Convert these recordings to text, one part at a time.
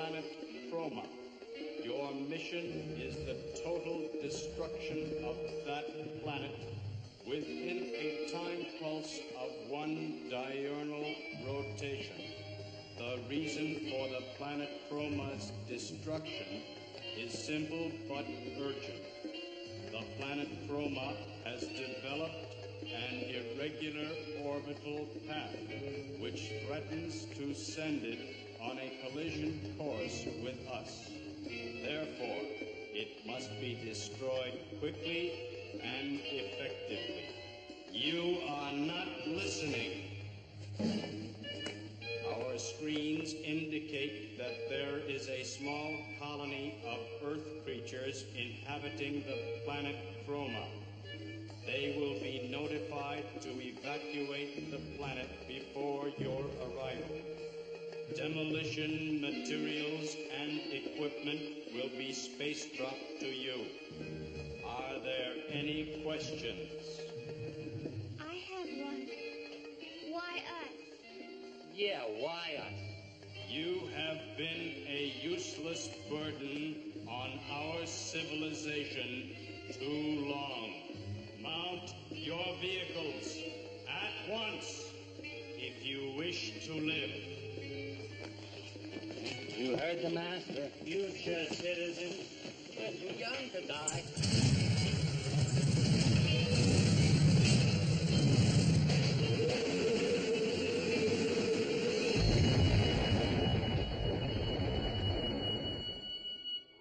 planet Chroma. Your mission is the total destruction of that planet within a time pulse of one diurnal rotation. The reason for the planet Chroma's destruction is simple but urgent. The planet Chroma has developed an irregular orbital path which threatens to send it on a collision course with us. Therefore, it must be destroyed quickly and effectively. You are not listening. Our screens indicate that there is a small colony of Earth creatures inhabiting the planet Chroma. They will be notified to evacuate the planet before your arrival. Demolition materials and equipment will be space-dropped to you. Are there any questions? I have one. Why us? Yeah, why us? You have been a useless burden on our civilization too long. Mount your vehicles at once if you wish to live. You heard the master. Future citizens, you're too young to die.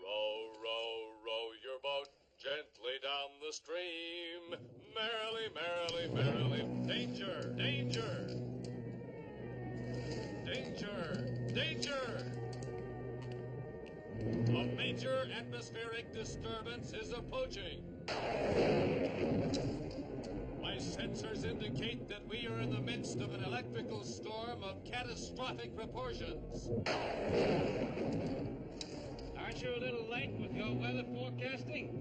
Row, row, row your boat gently down the stream. Merrily, merrily, merrily. Danger, danger. Danger, danger. A major atmospheric disturbance is approaching. My sensors indicate that we are in the midst of an electrical storm of catastrophic proportions. Aren't you a little late with your weather forecasting?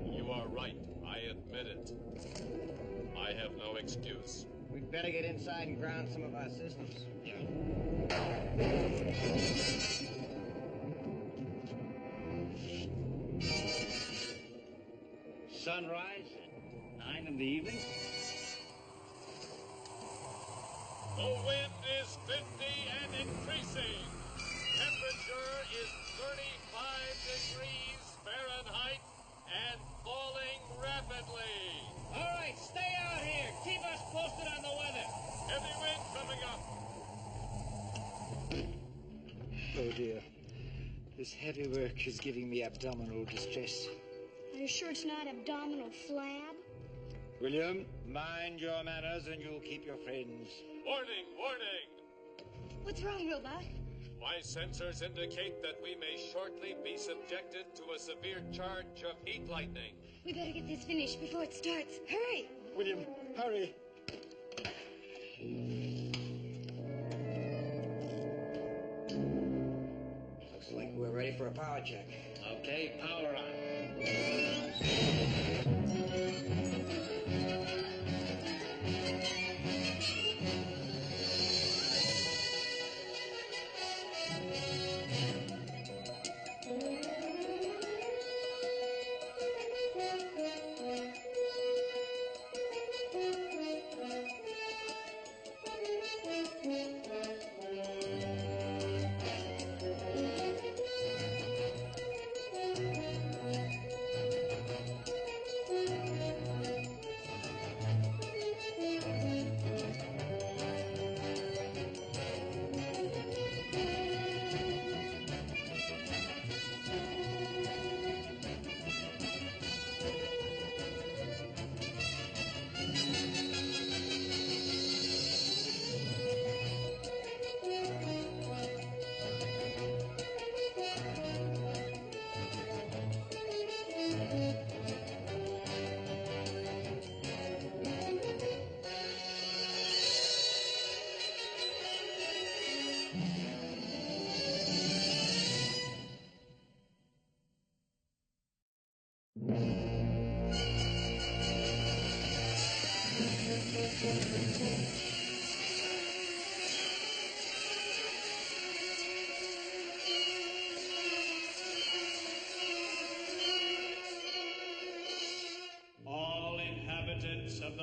You are right. I admit it. I have no excuse. We'd better get inside and ground some of our systems. Sunrise at 9 in the evening. The wind is 50 and increasing. Temperature is 35 degrees Fahrenheit and falling rapidly. All right, stay out here. Keep us posted on the weather. Heavy wind coming up. Oh dear. This heavy work is giving me abdominal distress. Are you sure it's not abdominal flab? William, mind your manners and you'll keep your friends. Warning, warning. What's wrong, Robot? My sensors indicate that we may shortly be subjected to a severe charge of heat lightning. We better get this finished before it starts. Hurry! William, hurry. Looks like we're ready for a power check. Okay, power on.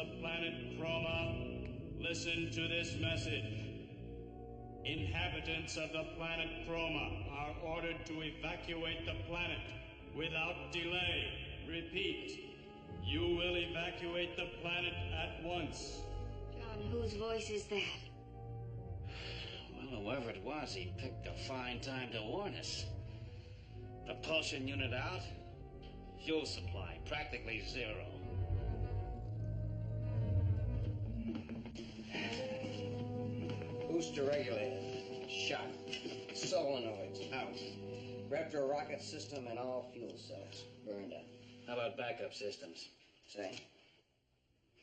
the planet Chroma, listen to this message. Inhabitants of the planet Chroma are ordered to evacuate the planet without delay. Repeat, you will evacuate the planet at once. John, whose voice is that? Well, whoever it was, he picked a fine time to warn us. Propulsion unit out. Fuel supply practically zero. Booster regulator shot. Solenoids out. Raptor rocket system and all fuel cells burned up. How about backup systems? Say,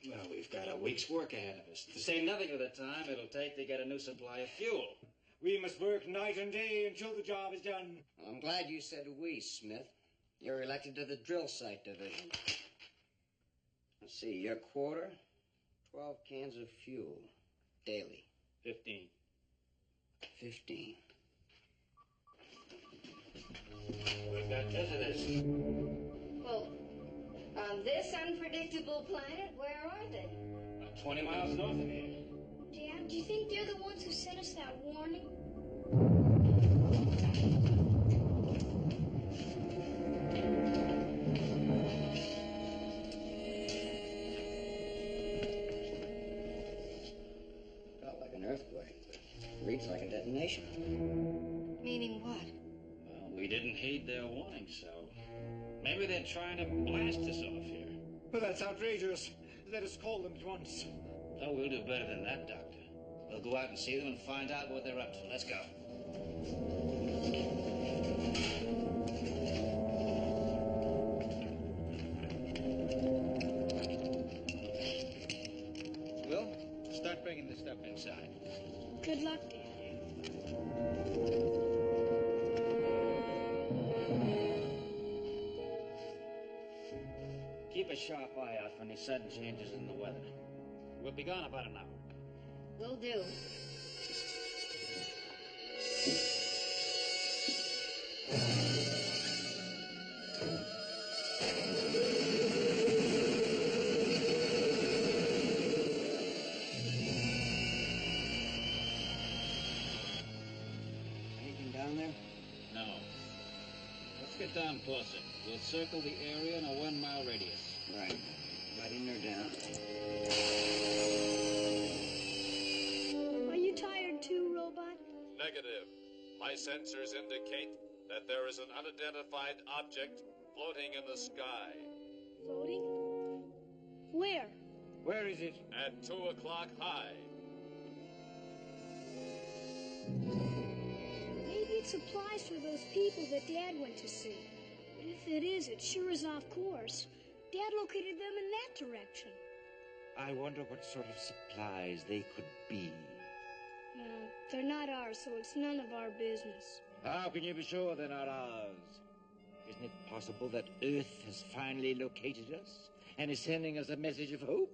Well, we've got a week's work ahead of us. To say nothing of the time it'll take to get a new supply of fuel. We must work night and day until the job is done. I'm glad you said we, Smith. You're elected to the drill site division. Let's see, your quarter, 12 cans of fuel daily. 15. 15. We've got visitors. Well, on this unpredictable planet, where are they? About 20 miles north of here. Dad, do you think they're the ones who sent us that warning? Felt like an earthquake, but reads like a detonation. Meaning what? Well, we didn't heed their warning, so maybe they're trying to blast us off here. But that's outrageous. Let us call them at once. Oh, we'll do better than that, Doctor. We'll go out and see them and find out what they're up to. Let's go. Will, start bringing the stuff inside. Good luck, Dad. Keep a sharp eye out for any sudden changes in the weather. We'll be gone about an hour. Will do. Anything down there? No. Let's get down closer. We'll circle the area in a 1 mile radius. Right. Letting her down. Are you tired too, Robot? Negative. My sensors indicate that there is an unidentified object floating in the sky. Floating? Where? Where is it? At 2 o'clock high. Maybe it supplies for those people that Dad went to see. If it is, it sure is off course. Dad located them in that direction. I wonder what sort of supplies they could be. Well, they're not ours, so it's none of our business. How can you be sure they're not ours? Isn't it possible that Earth has finally located us and is sending us a message of hope?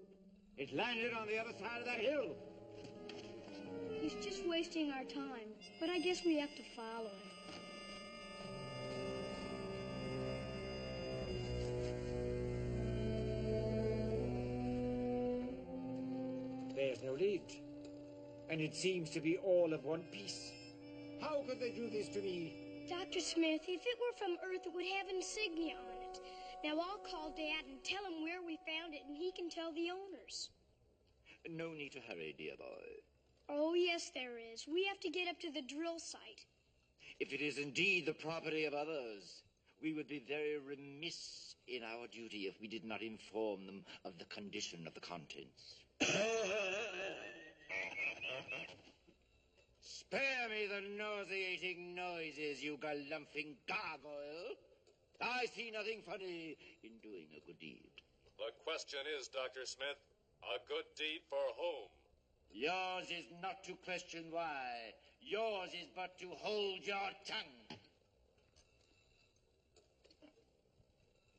It landed on the other side of that hill. He's just wasting our time, but I guess we have to follow him. There's no lid, and it seems to be all of one piece. How could they do this to me? Dr. Smith, if it were from Earth, it would have insignia on it. Now I'll call Dad and tell him where we found it, and he can tell the owners. No need to hurry, dear boy. Oh, yes, there is. We have to get up to the drill site. If it is indeed the property of others, we would be very remiss in our duty if we did not inform them of the condition of the contents. Spare me the nauseating noises, you galumphing gargoyle. I see nothing funny in doing a good deed. The question is, Dr. Smith, a good deed for whom? Yours is not to question why. Yours is but to hold your tongue.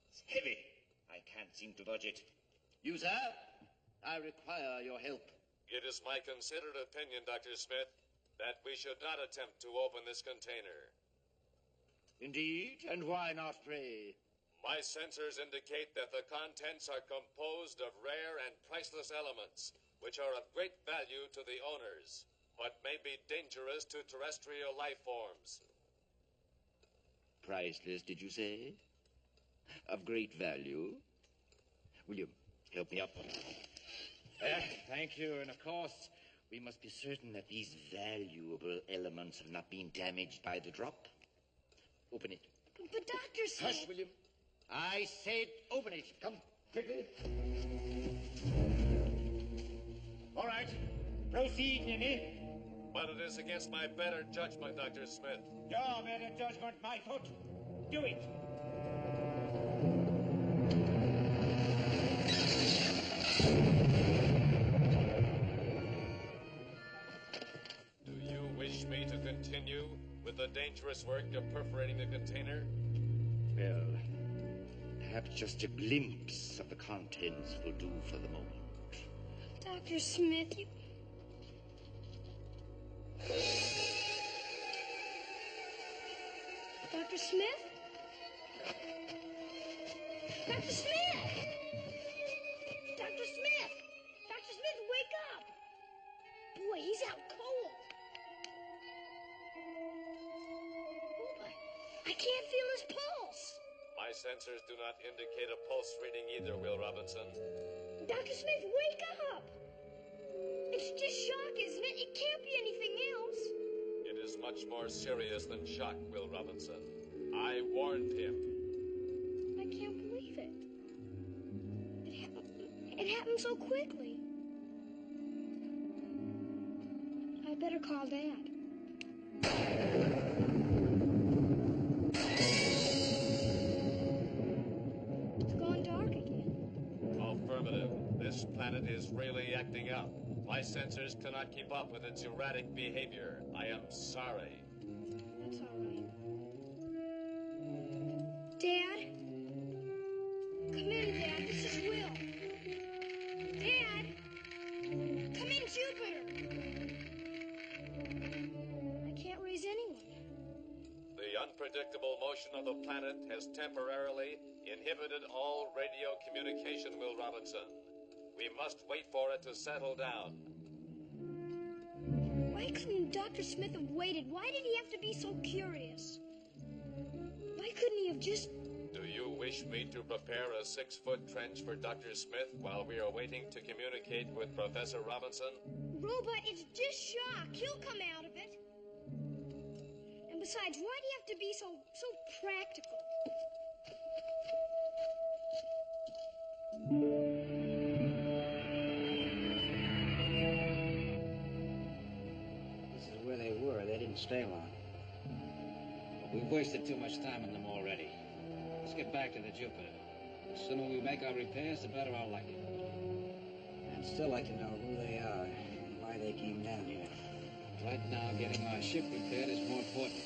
It's heavy. I can't seem to budge it. You, sir? I require your help. It is my considered opinion, Dr. Smith, that we should not attempt to open this container. Indeed? And why not, pray? My sensors indicate that the contents are composed of rare and priceless elements, which are of great value to the owners, but may be dangerous to terrestrial life forms. Priceless, did you say? Of great value? Will you help me up? Thank you, and of course, we must be certain that these valuable elements have not been damaged by the drop. Open it. But Dr. Smith... Hush, William. I said open it. Come, quickly. All right. Proceed, Ninny. But it is against my better judgment, Dr. Smith. Your better judgment, my foot. Do it. Do you wish me to continue with the dangerous work of perforating the container? Well, perhaps just a glimpse of the contents will do for the moment. Dr. Smith, you... Dr. Smith? Dr. Smith! Dr. Smith! Dr. Smith, wake up! Boy, he's out cold. Oh, but I can't feel his pulse. My sensors do not indicate a pulse reading either, Will Robinson. Dr. Smith, wake up! It's just shock, isn't it? It can't be anything else. It is much more serious than shock, Will Robinson. I warned him. I can't believe it. It happened so quickly. I better call Dad. It's gone dark again. Affirmative. This planet is really acting up. My sensors cannot keep up with its erratic behavior. I am sorry. That's all right. Dad? Come in, Dad. This is Will. Dad? Come in, Jupiter. I can't raise anyone. The unpredictable motion of the planet has temporarily inhibited all radio communication, Will Robinson. We must wait for it to settle down. Why couldn't Dr. Smith have waited? Why did he have to be so curious? Why couldn't he have just... Do you wish me to prepare a 6-foot trench for Dr. Smith while we are waiting to communicate with Professor Robinson? Robot, it's just shock. He'll come out of it. And besides, why do you have to be so practical? This is where they were. They didn't stay long. We've wasted too much time on them already. Let's get back to the Jupiter. The sooner we make our repairs, the better I'll like it. I'd still like to know who they are and why they came down here. Right now, getting our ship repaired is more important.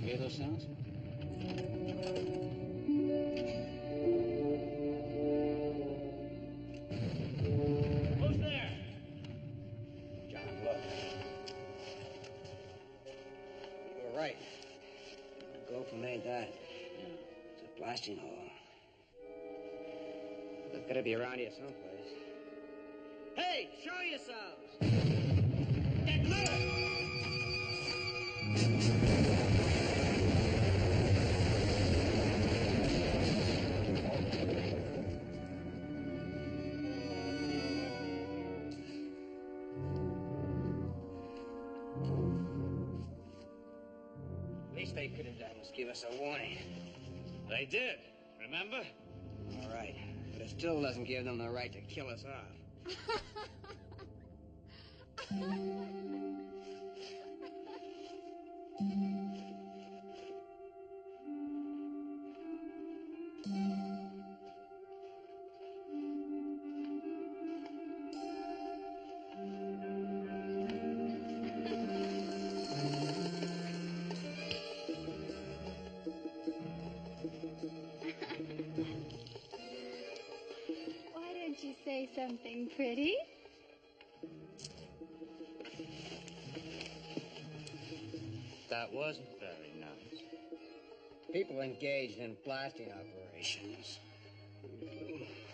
Hear those sounds? Who's there? John, look. You were right. The gopher made that. It's a blasting hole. They've got to be around here someplace. Hey, show yourselves! Get loose! Least they could have done was give us a warning. They did, remember? All right, but it still doesn't give them the right to kill us off. something pretty? That wasn't very nice. People engaged in blasting operations.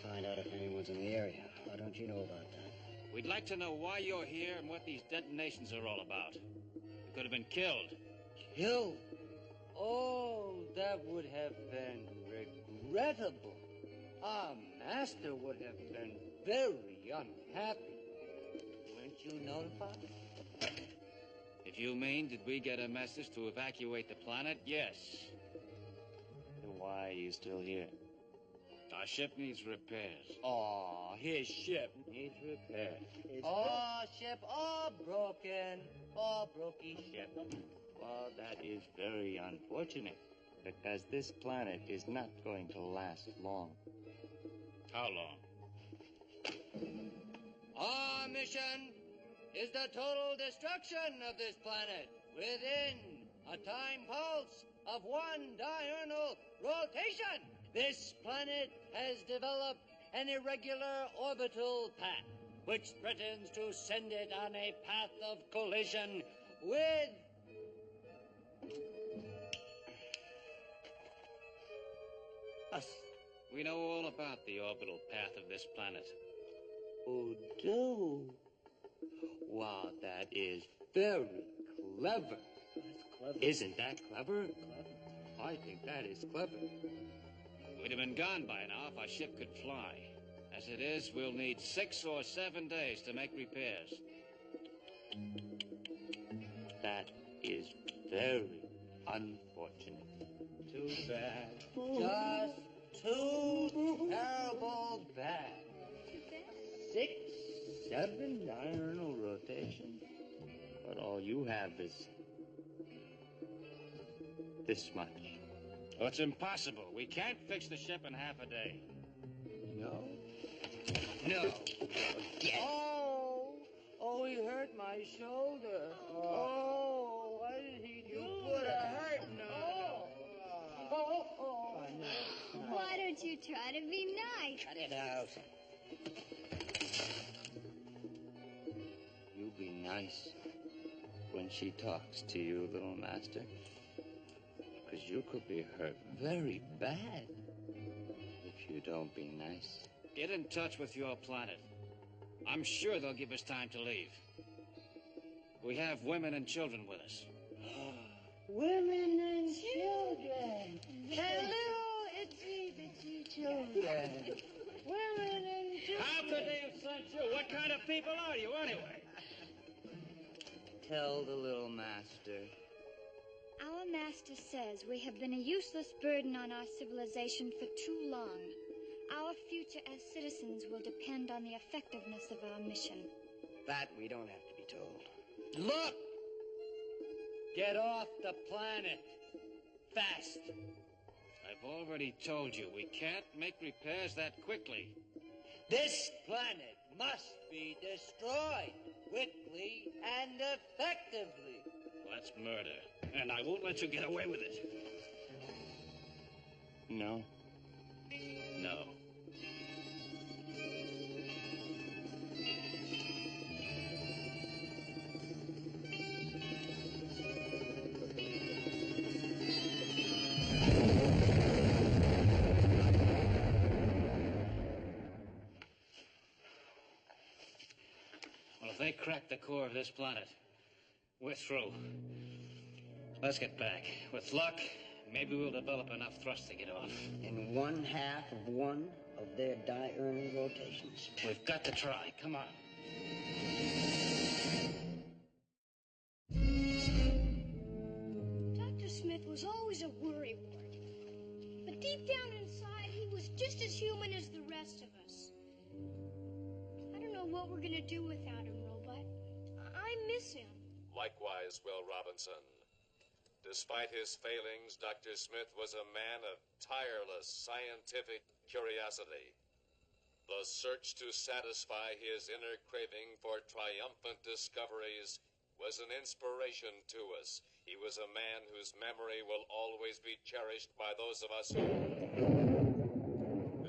Find out if anyone's in the area. Why don't you know about that? We'd like to know why you're here and what these detonations are all about. You could have been killed. Killed? Oh, that would have been regrettable. Our master would have been very unhappy. Weren't you notified? If you mean, did we get a message to evacuate the planet? Yes. Then why are you still here? Our ship needs repairs. Oh, his ship needs repair. Oh, ship all broken. All brokey ship. Well, that is very unfortunate, because this planet is not going to last long. How long? Our mission is the total destruction of this planet within a time pulse of one diurnal rotation. This planet has developed an irregular orbital path, which threatens to send it on a path of collision with... us. We know all about the orbital path of this planet. Oh, do? Wow, that is very clever. That's clever. Isn't that clever? I think that is clever. We'd have been gone by now if our ship could fly. As it is, we'll need 6 or 7 days to make repairs. That is very unfortunate. Too bad. Just too terrible bad. 6, 7 diurnal rotations. But all you have is this much. Well, it's impossible. We can't fix the ship in half a day. No? No. Oh, he hurt my shoulder. Oh, what did he do? Put a hurt now. Why don't you try to be nice? Cut it out. You be nice when she talks to you, little master. Because you could be hurt very bad if you don't be nice. Get in touch with your planet. I'm sure they'll give us time to leave. We have women and children with us. Women and children. Hello, itsy-bitsy children. Women and children. How could they have sent you? What kind of people are you, anyway? Tell the little master. Our master says we have been a useless burden on our civilization for too long. Our future as citizens will depend on the effectiveness of our mission. That we don't have to be told. Look! Get off the planet. Fast. I've already told you, we can't make repairs that quickly. This planet must be destroyed quickly and effectively. Well, that's murder, and I won't let you get away with it. No. No. Well, if they crack the core of this planet, we're through. Let's get back. With luck, maybe we'll develop enough thrust to get off. In 1/2 of one of their diurnal rotations. We've got to try. Come on. Dr. Smith was always a worrywart. But deep down inside, he was just as human as the rest of us. I don't know what we're gonna do without him, Robot. I miss him. Likewise, Will Robinson. Despite his failings, Dr. Smith was a man of tireless scientific curiosity. The search to satisfy his inner craving for triumphant discoveries was an inspiration to us. He was a man whose memory will always be cherished by those of us who...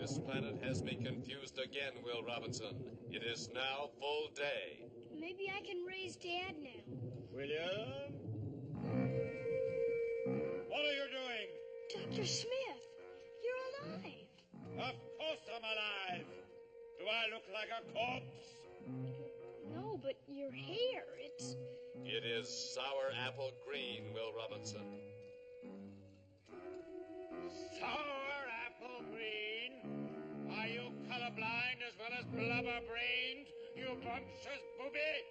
This planet has me confused again, Will Robinson. It is now full day. Maybe I can raise Dad now. William? What are you doing? Dr. Smith, you're alive. Of course I'm alive. Do I look like a corpse? No, but your hair, It is sour apple green, Will Robinson. Sour apple green? Are you colorblind as well as blubber-brained, you bumptious booby?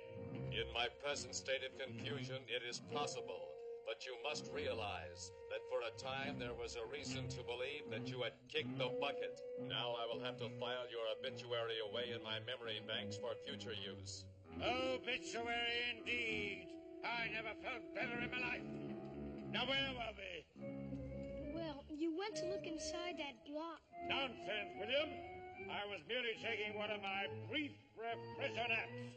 In my present state of confusion, it is possible. But you must realize that for a time there was a reason to believe that you had kicked the bucket. Now I will have to file your obituary away in my memory banks for future use. Obituary indeed. I never felt better in my life. Now where were we? well, you went to look inside that block. Nonsense, William. I was merely taking one of my brief refresher naps.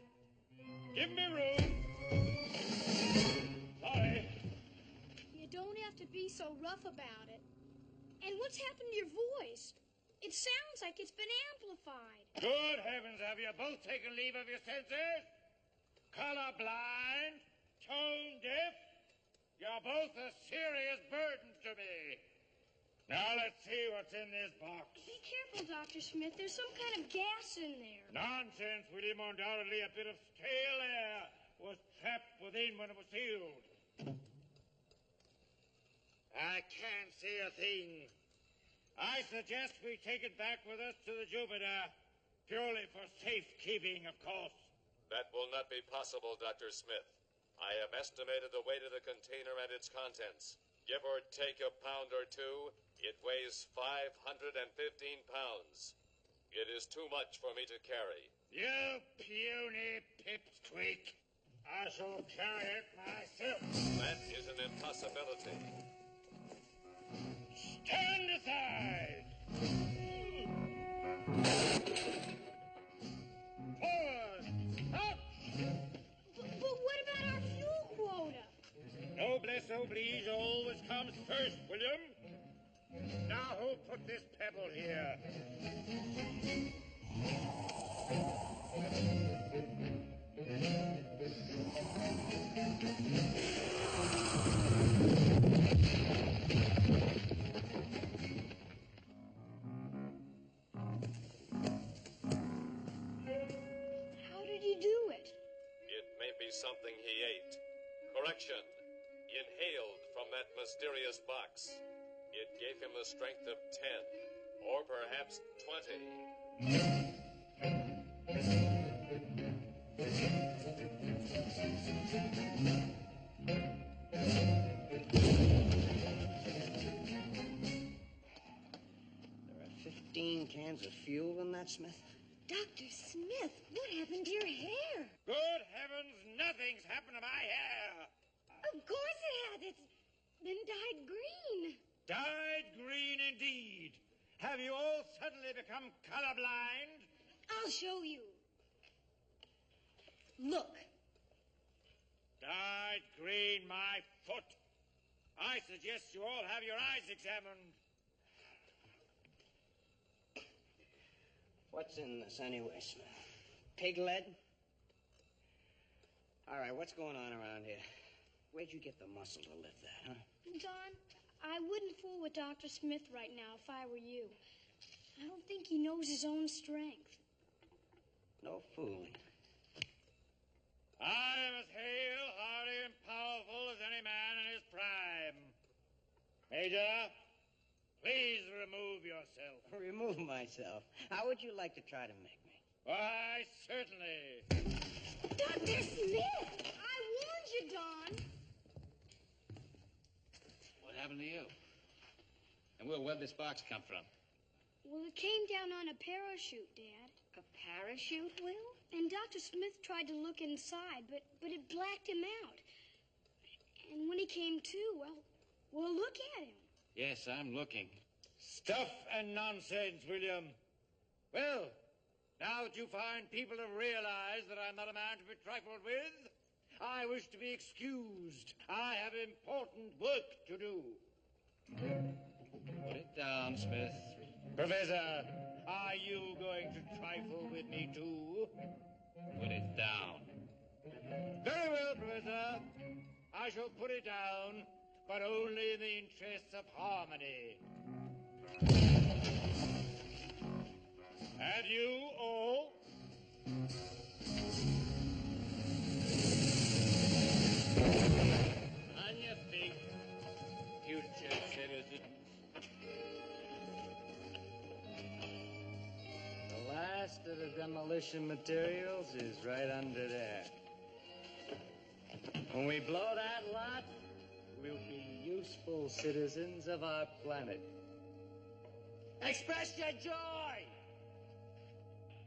Give me room. Sorry. You don't have to be so rough about it. And what's happened to your voice? It sounds like it's been amplified. Good heavens, have you both taken leave of your senses? Colorblind, tone deaf. You're both a serious burden to me. Now let's see what's in this box. Be careful, Dr. Smith. There's some kind of gas in there. Nonsense, William. Undoubtedly a bit of stale air was trapped within when it was sealed. I can't see a thing. I suggest we take it back with us to the Jupiter, purely for safekeeping, of course. That will not be possible, Dr. Smith. I have estimated the weight of the container and its contents. Give or take a pound or two, it weighs 515 pounds. It is too much for me to carry. You puny pipsqueak. I shall carry it myself. That is an impossibility. Stand aside! Forward! Out! But what about our fuel quota? Noblesse oblige always comes first, William. Now who put this pebble here? How did he do it? It may be something he ate. Correction. Inhaled from that mysterious box. It gave him the strength of 10, or perhaps 20. There are 15 cans of fuel in that, Smith? Dr. Smith, what happened to your hair? Good heavens, nothing's happened to my hair. Of course it has. It's been dyed green. Dyed green indeed. Have you all suddenly become colorblind? I'll show you. Look. Dyed green, my foot. I suggest you all have your eyes examined. What's in this anyway, Smith? Pig lead? All right, what's going on around here? Where'd you get the muscle to lift that, huh? Don, I wouldn't fool with Dr. Smith right now if I were you. I don't think he knows his own strength. No fooling. I am as hale, hearty, and powerful as any man in his prime. Major, please remove yourself. Remove myself. How would you like to try to make me? Why, certainly. Dr. Smith! I warned you, Don. What happened to you? And where'd this box come from? Well, it came down on a parachute, Dad. A parachute, Will? And Dr. Smith tried to look inside, but it blacked him out. And when he came to, well, look at him. Yes, I'm looking. Stuff and nonsense, William. Well, now that you fine people have realized that I'm not a man to be trifled with, I wish to be excused. I have important work to do. Put it down, Smith. Professor, Are you going to trifle with me, too? Put it down. Very well, Professor. I shall put it down, but only in the interests of harmony. And you all? On your feet, future citizens. The last of the demolition materials is right under there. When we blow that lot, we'll be useful citizens of our planet. Express your joy!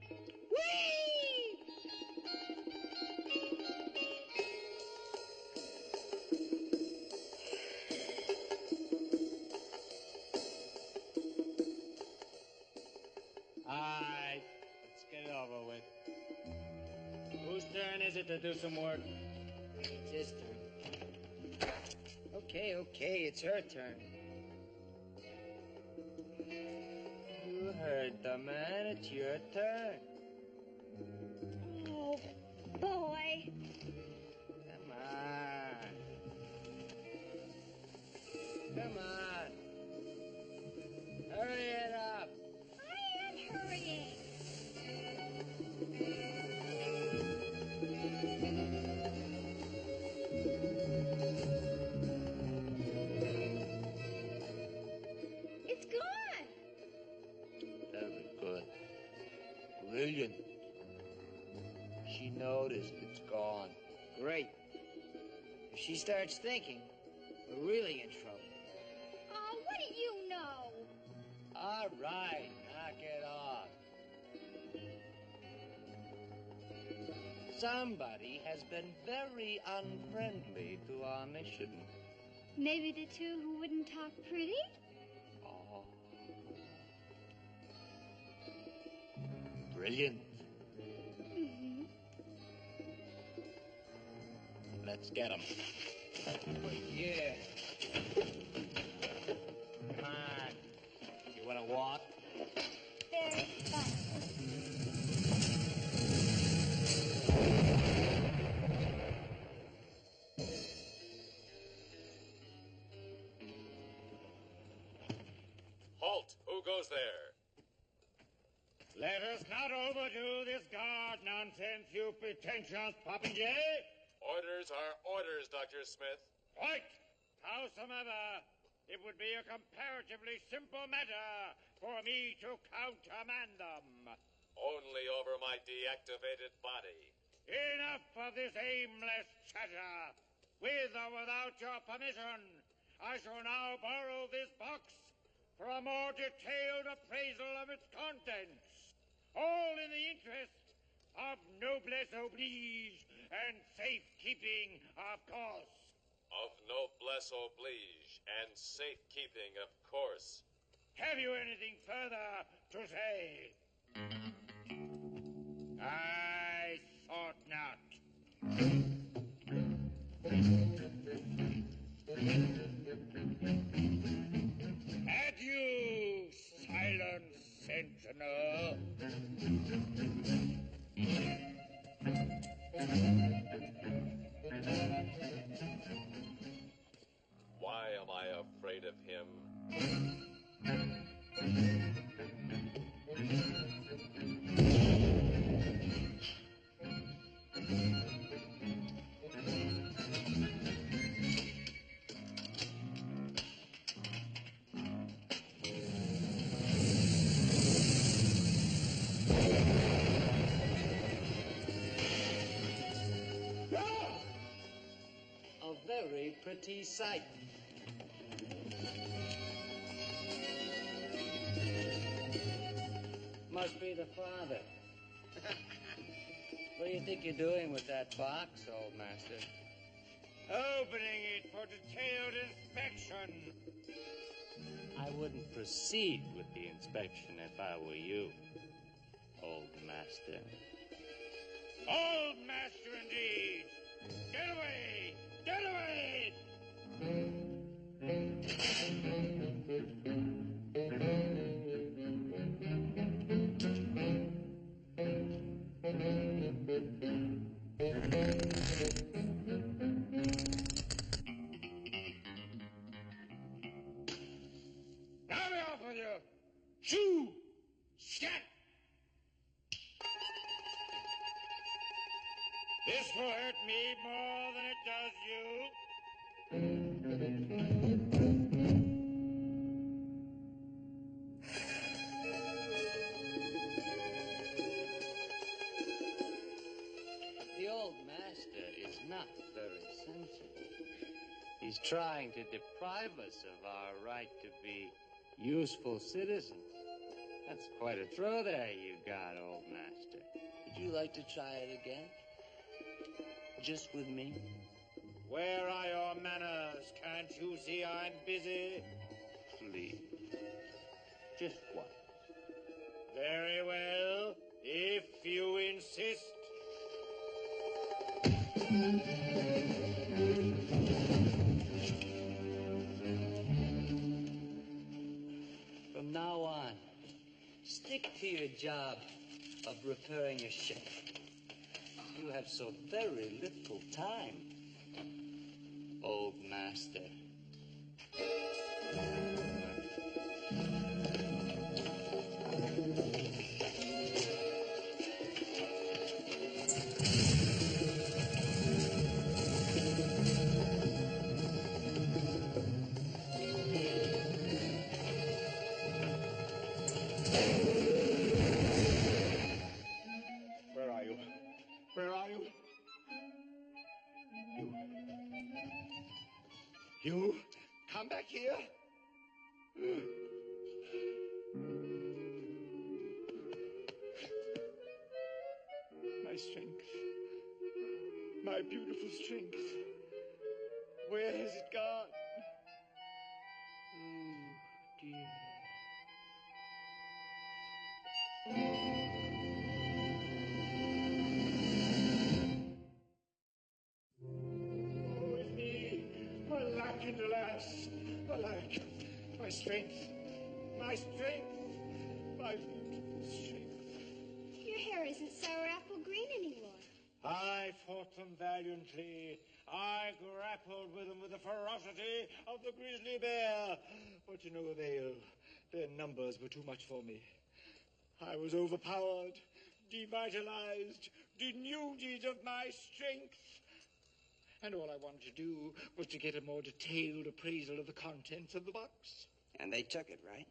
Whee! All right, let's get it over with. Whose turn is it to do some work? It's his turn. Okay, it's her turn. You heard the man. It's your turn. Oh, boy. Come on. Come on. Hurry it up. I am hurrying. It's gone. Very good. Brilliant. She noticed it's gone. Great. If she starts thinking, we're really in trouble. Oh, what do you know? All right, knock it off. Somebody has been very unfriendly to our mission. Maybe the two who wouldn't talk pretty? Oh. Brilliant. Mm-hmm. Let's get him. Yeah. Come on. You want to walk? Very fun. Halt! Who goes there? Let us not overdo this guard nonsense, you pretentious popinjay. Orders are orders, Dr. Smith. Right. Howsoever, it would be a comparatively simple matter for me to countermand them. Only over my deactivated body. Enough of this aimless chatter. With or without your permission, I shall now borrow this box for a more detailed appraisal of its contents. All in the interest of noblesse oblige and safekeeping, of course. Of noblesse oblige and safekeeping, of course. Have you anything further to say? I thought not. Adieu, silent sentinel. Why am I afraid of him? A very pretty sight. Must be the father. What do you think you're doing with that box, old master? Opening it for detailed inspection. I wouldn't proceed with the inspection if I were you, old master. Old master indeed! Get away! Get away! Shoo! Scat! This will hurt me more than it does you. The old master is not very sensible. He's trying to deprive us of our right to be useful citizens. That's quite a throw there you got, old master. Would you like to try it again? Just with me? Where are your manners? Can't you see I'm busy? Please. Just once. Very well, if you insist. From now on, stick to your job of repairing a ship. You have so very little time, old master. Where are you? Where are you? You come back here? My strength. My beautiful strength. Where has it gone? Oh, dear. Woe is me! Alack and alas! Alack! My strength! My strength! My beautiful strength! Your hair isn't sour apple green anymore. I fought them valiantly. I grappled with them with the ferocity of the grizzly bear. But to no avail. Their numbers were too much for me. I was overpowered, devitalized, denuded of my strength. And all I wanted to do was to get a more detailed appraisal of the contents of the box. And they took it, right?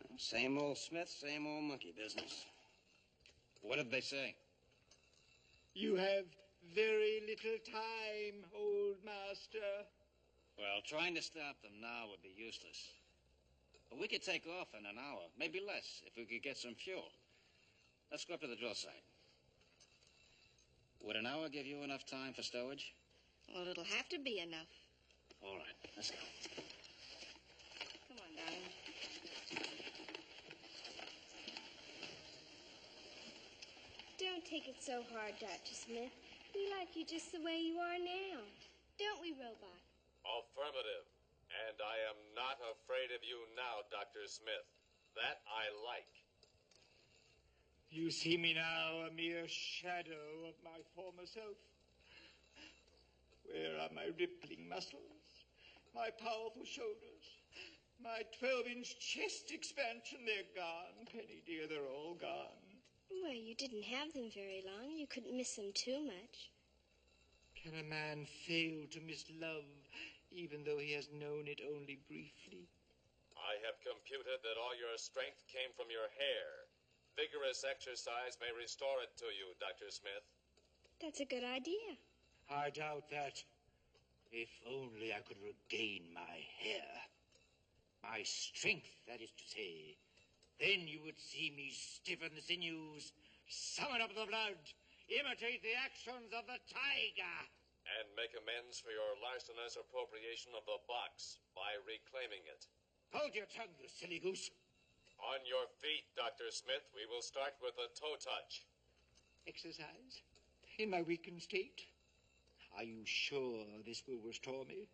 Well, same old Smith, same old monkey business. What did they say? You have very little time, old master. Well, trying to stop them now would be useless. But we could take off in an hour, maybe less, if we could get some fuel. Let's go up to the drill site. Would an hour give you enough time for stowage? Well, it'll have to be enough. All right, let's go. Come on, darling. Don't take it so hard, Dr. Smith. We like you just the way you are now. Don't we, Robot? Affirmative. And I am not afraid of you now, Dr. Smith. That I like. You see me now a mere shadow of my former self. Where are my rippling muscles, my powerful shoulders, my 12-inch chest expansion? They're gone, Penny dear, they're all gone. Well, you didn't have them very long. You couldn't miss them too much. Can a man fail to miss love, even though he has known it only briefly? I have computed that all your strength came from your hair. Vigorous exercise may restore it to you, Dr. Smith. That's a good idea. I doubt that. If only I could regain my hair. My strength, that is to say. Then you would see me stiffen the sinews, summon up the blood, imitate the actions of the tiger. And make amends for your larcenous appropriation of the box by reclaiming it. Hold your tongue, you silly goose. On your feet, Dr. Smith, we will start with a toe touch. Exercise? In my weakened state? Are you sure this will restore me?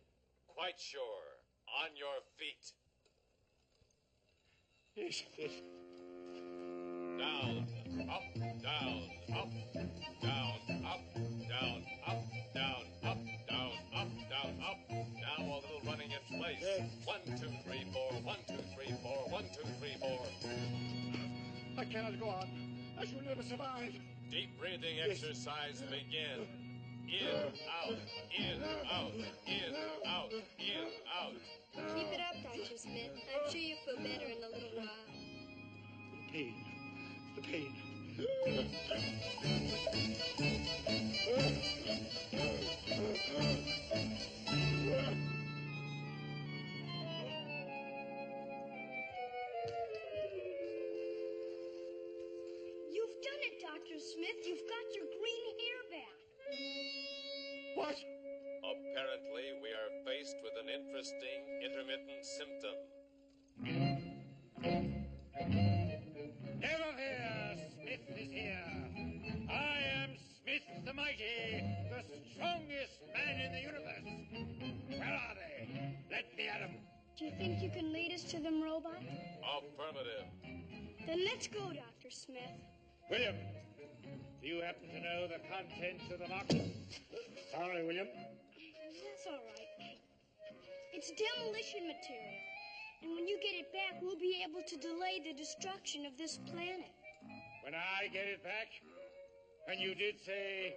Quite sure. On your feet. Yes, yes. Down, up, down, up, down, up, down, up, down, up, down, up, down, up. Now a little running in place. Yes. 1, 2, 3, 4, cannot go on. I shall never survive. Deep breathing exercise begin. In, out, in, out, in, out, in, out. Keep it up, Dr. Smith. I'm sure you'll feel better in a little while. Pain. The pain. You've done it, Dr. Smith. You've got your green hair back. What? Apparently, we are faced with an interesting intermittent symptom. Never fear, Smith is here. I am Smith the Mighty, the strongest man in the universe. Where are they? Let me at them. Do you think you can lead us to them, Robot? Affirmative. Then let's go, Dr. Smith. William, do you happen to know the contents of the box? Sorry, William. That's all right. It's demolition material. And when you get it back, we'll be able to delay the destruction of this planet. When I get it back, and you did say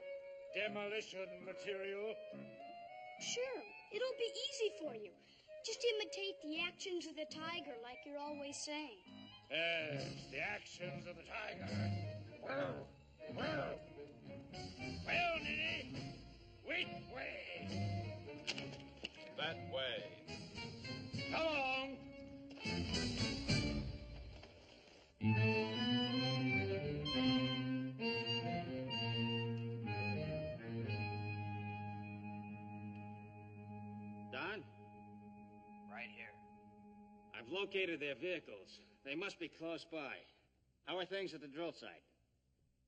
demolition material. Sure, it'll be easy for you. Just imitate the actions of the tiger like you're always saying. Yes, the actions of the tiger. Well, Nitty, which way? That way. Come along. Don? Right here. I've located their vehicles. They must be close by. How are things at the drill site?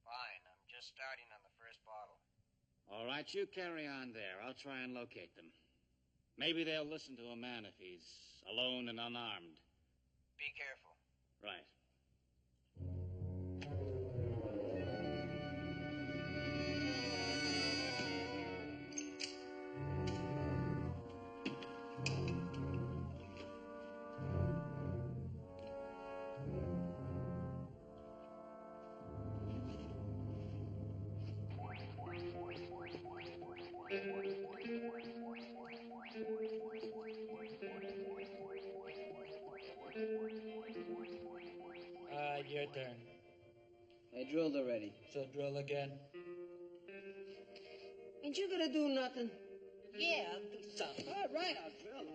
Fine. I'm just starting on the first bottle. All right, you carry on there. I'll try and locate them. Maybe they'll listen to a man if he's alone and unarmed. Be careful. Right. Your turn. I drilled already. So drill again. Ain't you gonna do nothing? Yeah, I'll do something. All right, I'll drill.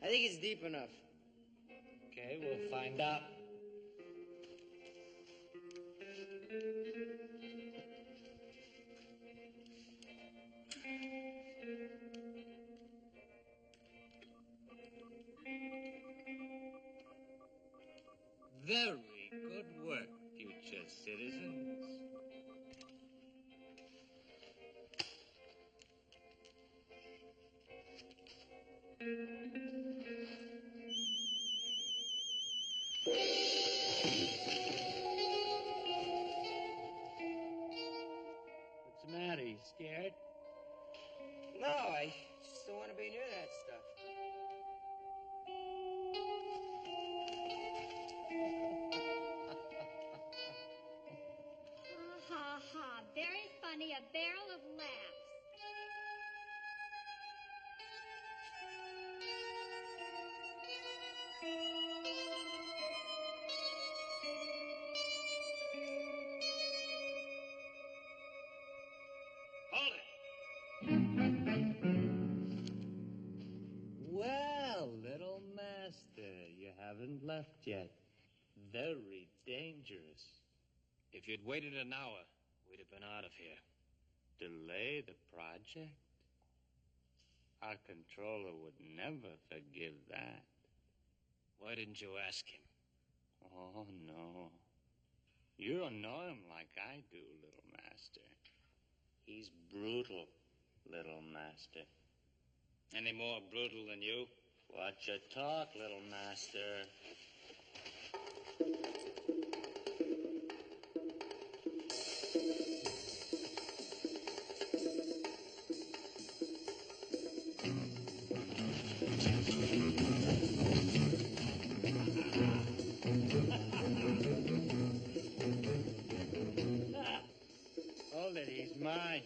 I think it's deep enough. Okay, we'll find out. Very good work, future citizens. What's the matter? You scared? No, I just don't want to be near that stuff. Ha ha ha. Very funny. A barrel of laughs. Hold it! Well, little master, you haven't left yet. Very dangerous. If you'd waited an hour, we'd have been out of here. Delay the project? Our controller would never forgive that. Why didn't you ask him? Oh, no. You don't know him like I do, little master. He's brutal, little master. Any more brutal than you? Watch your talk, little master. Hold it, he's mine.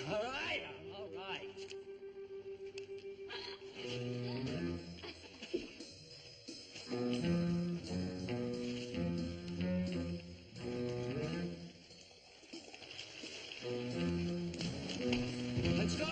All right. Let's go.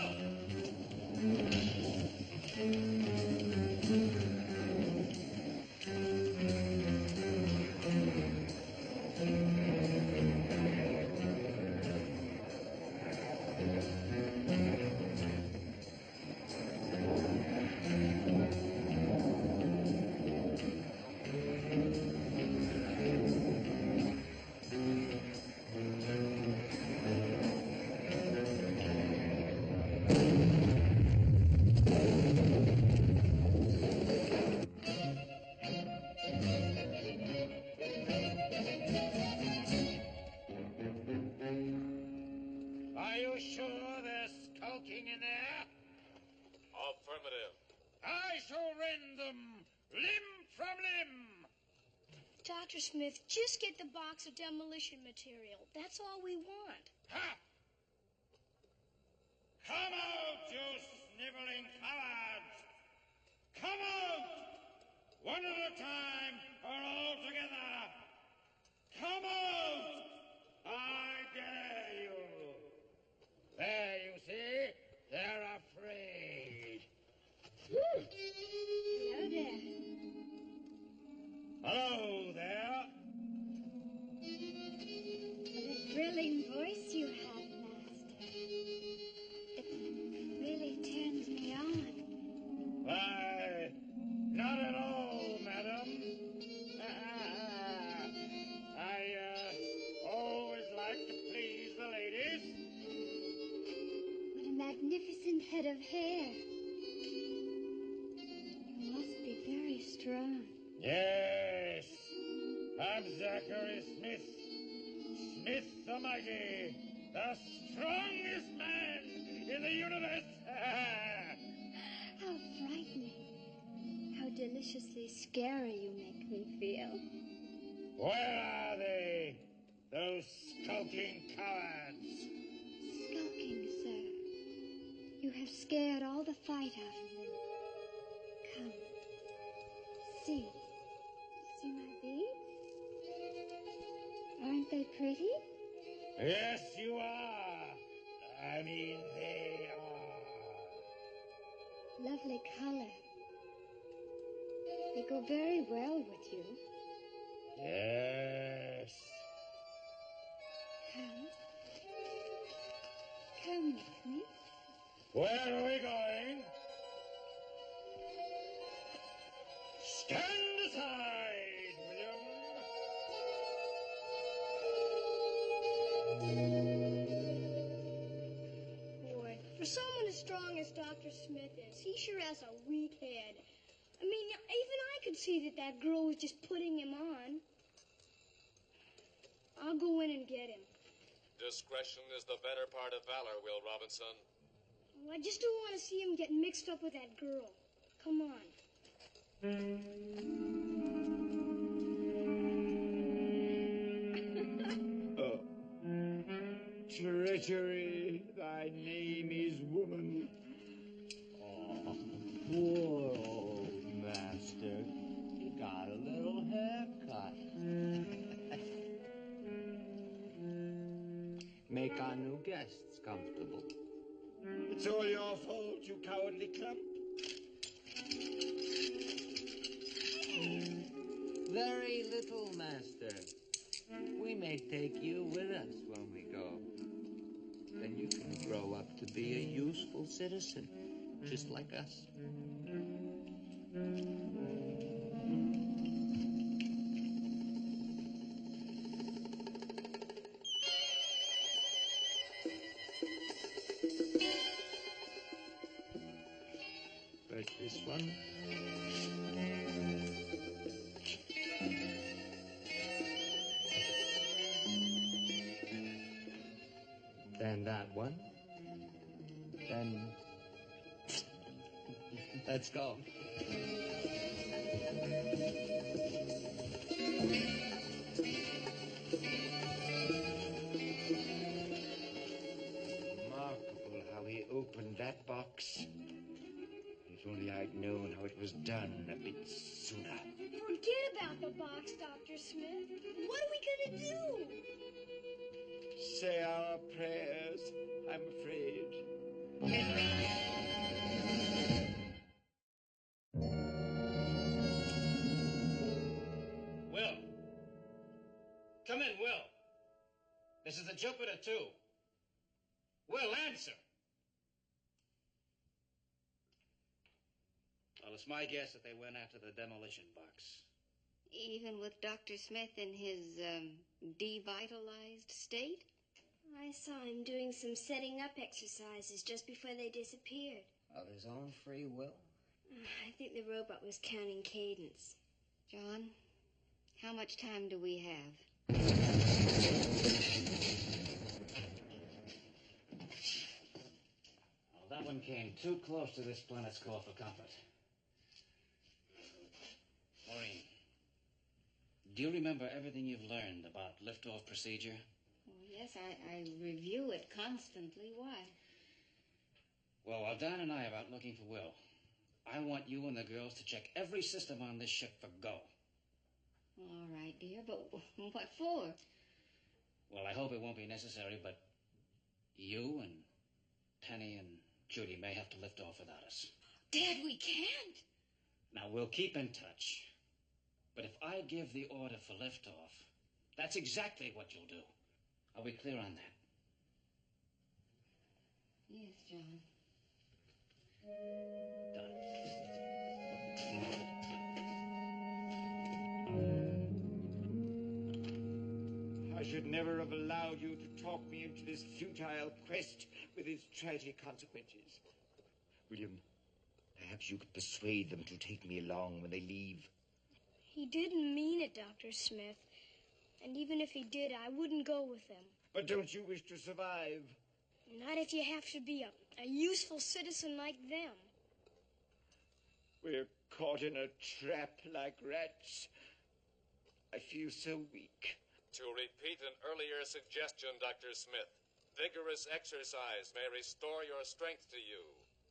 Are you sure they're skulking in there? Affirmative. I shall rend them limb from limb. Dr. Smith, just get the box of demolition material. That's all we want. Ha! Come out, you sniveling cowards! Come out! One at a time or all together! Come out! I dare you! There, you see? They're afraid. Hello there. Hello there. What a thrilling voice you have, Master. It really turns me on. Why, not at all, madam. I always like to please the ladies. What a magnificent head of hair. You must be very strong. Yes, I'm Zachary Smith. Smith the Mighty, the strongest man in the universe. How frightening. How deliciously scary you make me feel. Where are they, those skulking cowards? Skulking, sir. You have scared all the fight out of them. Come. See. See my beads? Aren't they pretty? Yes, you are. I mean, they are. Lovely color. They go very well with you. Yes. Come. Come with me. Where are we going? Stand aside, Boy, for someone as strong as Dr. Smith is, he sure has a weak head. I mean, even I could see that that girl was just putting him on. I'll go in and get him. Discretion is the better part of valor, Will Robinson. Well, I just don't want to see him get mixed up with that girl. Come on. Treachery, thy name is woman. Whoa, what? Make our new guests comfortable. It's all your fault, you cowardly clump. Very little, Master. We may take you with us when we go. Then you can grow up to be a useful citizen, just like us. First this one. Then that one. Then... Let's go. Remarkable how he opened that box. If only I'd known how it was done a bit sooner. Forget about the box, Dr. Smith. What are we gonna do? Say our prayers, I'm afraid. Will. Come in, Will. This is the Jupiter 2. Will, answer. Well, it's my guess that they went after the demolition box. Even with Dr. Smith in his, devitalized state? I saw him doing some setting up exercises just before they disappeared. Of his own free will? I think the robot was counting cadence. John, how much time do we have? Well, that one came too close to this planet's core for comfort. Maureen, do you remember everything you've learned about liftoff procedure? Well, yes, I review it constantly. Why? Well, while Don and I are out looking for Will, I want you and the girls to check every system on this ship for go. All right, dear, but what for? Well, I hope it won't be necessary, but you and Penny and Judy may have to lift off without us. Dad, we can't. Now, we'll keep in touch. But if I give the order for liftoff, that's exactly what you'll do. Are we clear on that? Yes, John. Done. I should never have allowed you to talk me into this futile quest with its tragic consequences. William, perhaps you could persuade them to take me along when they leave. He didn't mean it, Dr. Smith. And even if he did, I wouldn't go with him. But don't you wish to survive? Not if you have to be a useful citizen like them. We're caught in a trap like rats. I feel so weak. To repeat an earlier suggestion, Dr. Smith, vigorous exercise may restore your strength to you.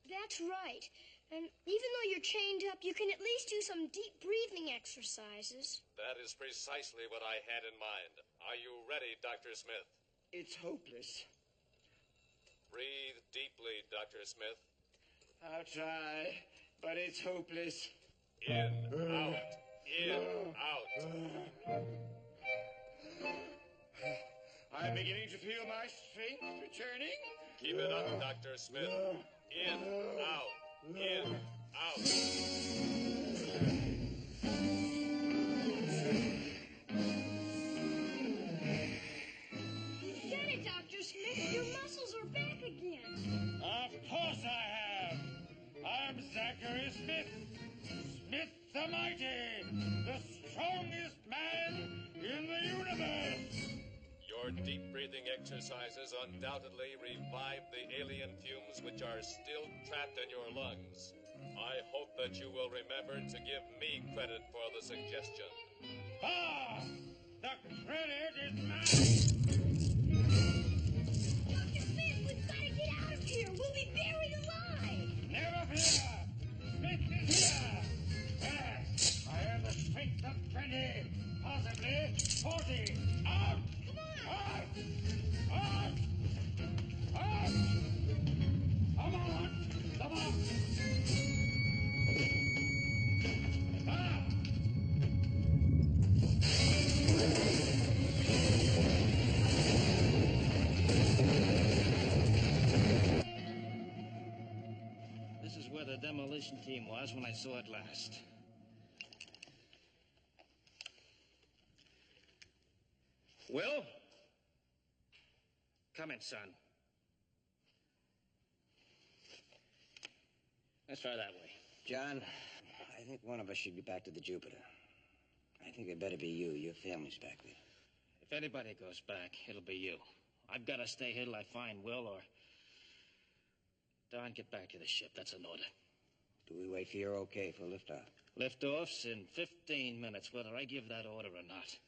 That's right. And even though you're chained up, you can at least do some deep breathing exercises. That is precisely what I had in mind. Are you ready, Dr. Smith? It's hopeless. Breathe deeply, Dr. Smith. I'll try, but it's hopeless. In, out, in, out. I'm beginning to feel my strength returning. Keep it up, Dr. Smith. In, out, in, out. You said it, Dr. Smith. Your muscles are back again. Of course I have. I'm Zachary Smith. Smith the Mighty. The strongest man in the universe. Your deep breathing exercises undoubtedly revive the alien fumes which are still trapped in your lungs. I hope that you will remember to give me credit for the suggestion. Ah! The credit is mine! Dr. Smith, we've got to get out of here. We'll be buried alive. Never fear! Smith is here! Yes, I have the strength of 20, positive where the demolition team was when I saw it last. Will? Come in, son. Let's try that way. John, I think one of us should be back to the Jupiter. I think it better be you. Your family's back there. If anybody goes back, it'll be you. I've got to stay here till I find Will or... Don, get back to the ship. That's an order. Do we wait for your okay for liftoff? Liftoff's in 15 minutes, whether I give that order or not.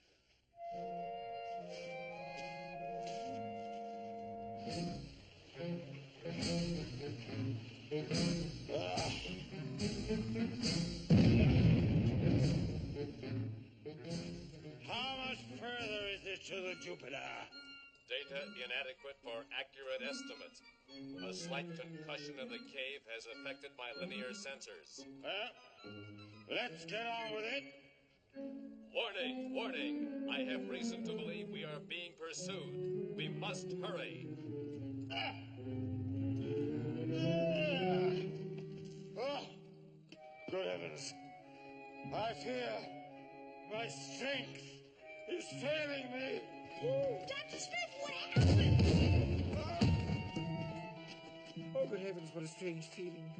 How much further is it to the Jupiter? Data inadequate for accurate estimates. A slight concussion in the cave has affected my linear sensors. Well, let's get on with it. Warning, warning. I have reason to believe we are being pursued. We must hurry. Oh, good heavens. I fear my strength is failing me. Dr. Smith, what happened? Oh, good heavens, what a strange feeling.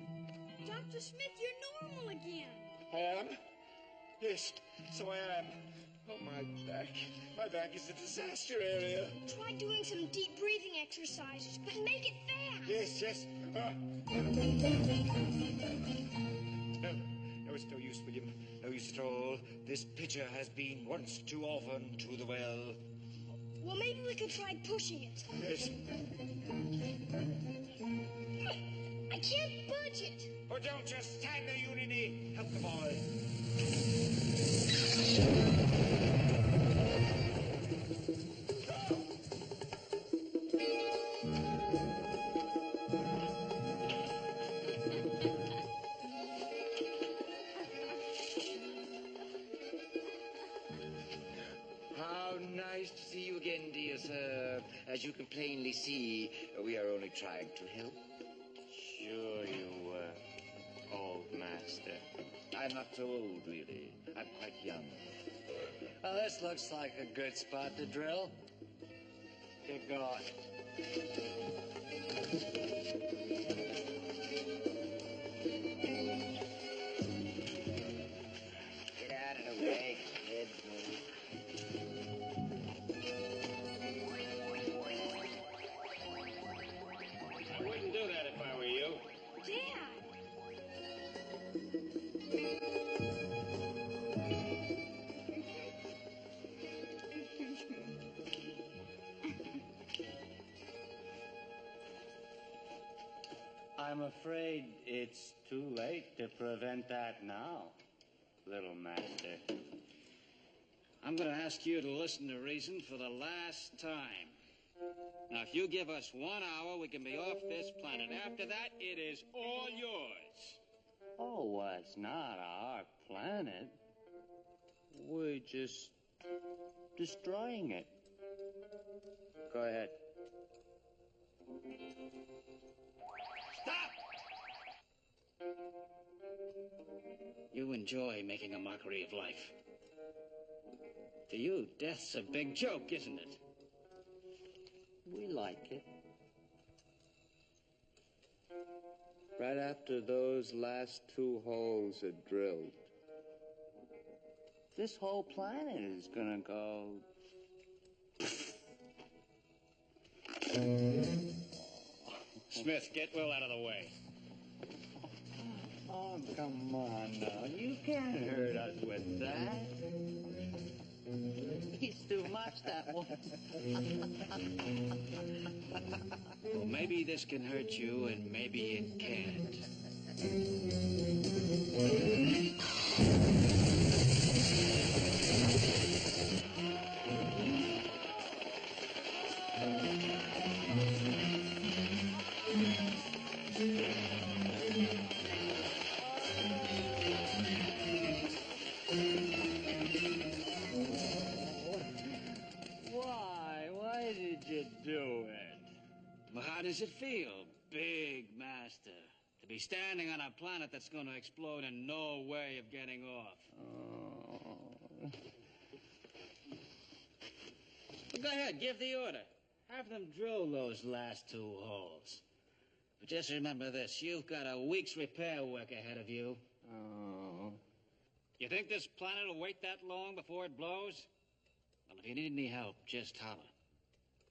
Dr. Smith, you're normal again. I am? Yes, so I am. Oh, my back. My back is a disaster area. Try doing some deep breathing exercises, but make it fast. Yes, yes. No, it's no use, William. No use at all. This pitcher has been once too often to the well. Well, maybe we could try pushing it. Yes. I can't budge it. Oh, don't just stand there, Unity. Help the boy. How nice to see you again, dear sir. As you can plainly see, we are only trying to help. Sure you, old master. I'm not so old, really. I'm quite young. Well, this looks like a good spot to drill. Get going. Get out of the way. Head move. I wouldn't do that if I were you. Dad. I'm afraid it's too late to prevent that now, little master. I'm going to ask you to listen to reason for the last time. Now, if you give us 1 hour, we can be off this planet. After that, it is all yours. Oh, it's not our planet. We're just destroying it. Go ahead. Stop! You enjoy making a mockery of life. To you, death's a big joke, isn't it? We like it. Right after those last 2 holes are drilled, this whole planet is gonna go... Smith, get Will out of the way. Oh, come on now. You can't hurt us with that. He's too much, that one. Well, maybe this can hurt you, and maybe it can't. Why did you do it? Well, how does it feel, Big Master? To be standing on a planet that's going to explode and no way of getting off. Oh. Well, go ahead, give the order. Have them drill those last 2 holes. But just remember this, you've got a week's repair work ahead of you. Oh. You think this planet will wait that long before it blows? Well, if you need any help, just holler.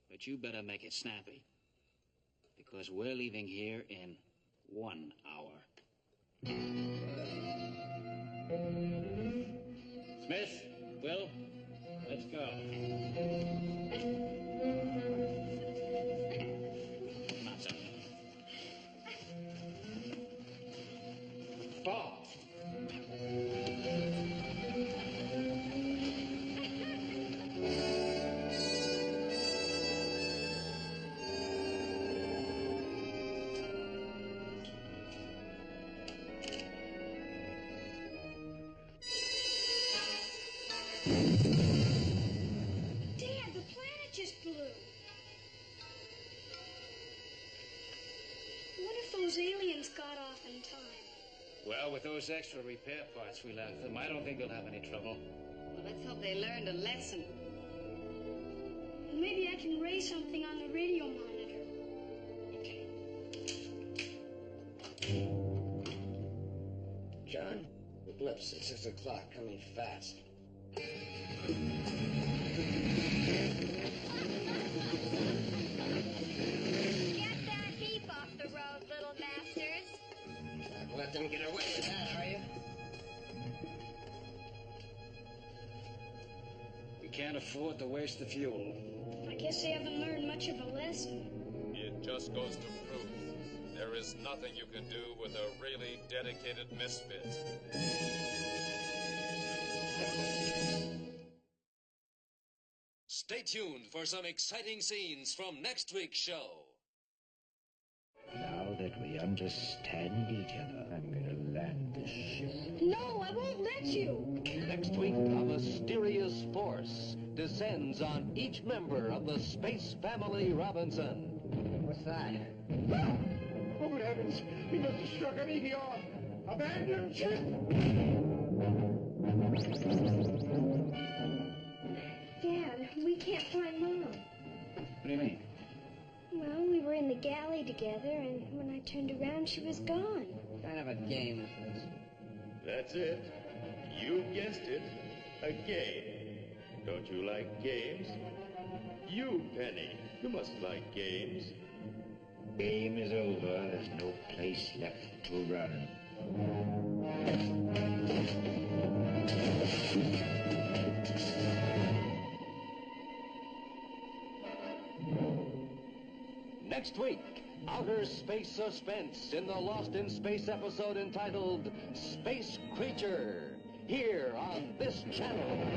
But you better make it snappy. Because we're leaving here in 1 hour. Smith, Will, let's go. Come on, son. Fall. Dad, the planet just blew. What if those aliens got off in time? Well, with those extra repair parts we left them, I don't think they'll have any trouble. Well, let's hope they learned a lesson. Maybe I can raise something on the radio monitor. Okay. John, the blip's at 6 o'clock, coming fast. Get that heap off the road, little masters. Not let them get away with that, are you? We can't afford to waste the fuel. I guess they haven't learned much of a lesson. It just goes to prove there is nothing you can do with a really dedicated misfit. Stay tuned for some exciting scenes from next week's show. Now that we understand each other, I'm going to land this ship. No, I won't let you. Next week, a mysterious force descends on each member of the Space Family Robinson. What's that? Oh, good heavens! We must have struck a meteor! Abandon ship! Dad, we can't find Mom. What do you mean? Well, we were in the galley together, and when I turned around, she was gone. What kind of a game is this? That's it. You guessed it. A game. Don't you like games? You, Penny, you must like games. Game is over. There's no place left to run. Next week, outer space suspense in the Lost in Space episode entitled Space Creature, here on this channel.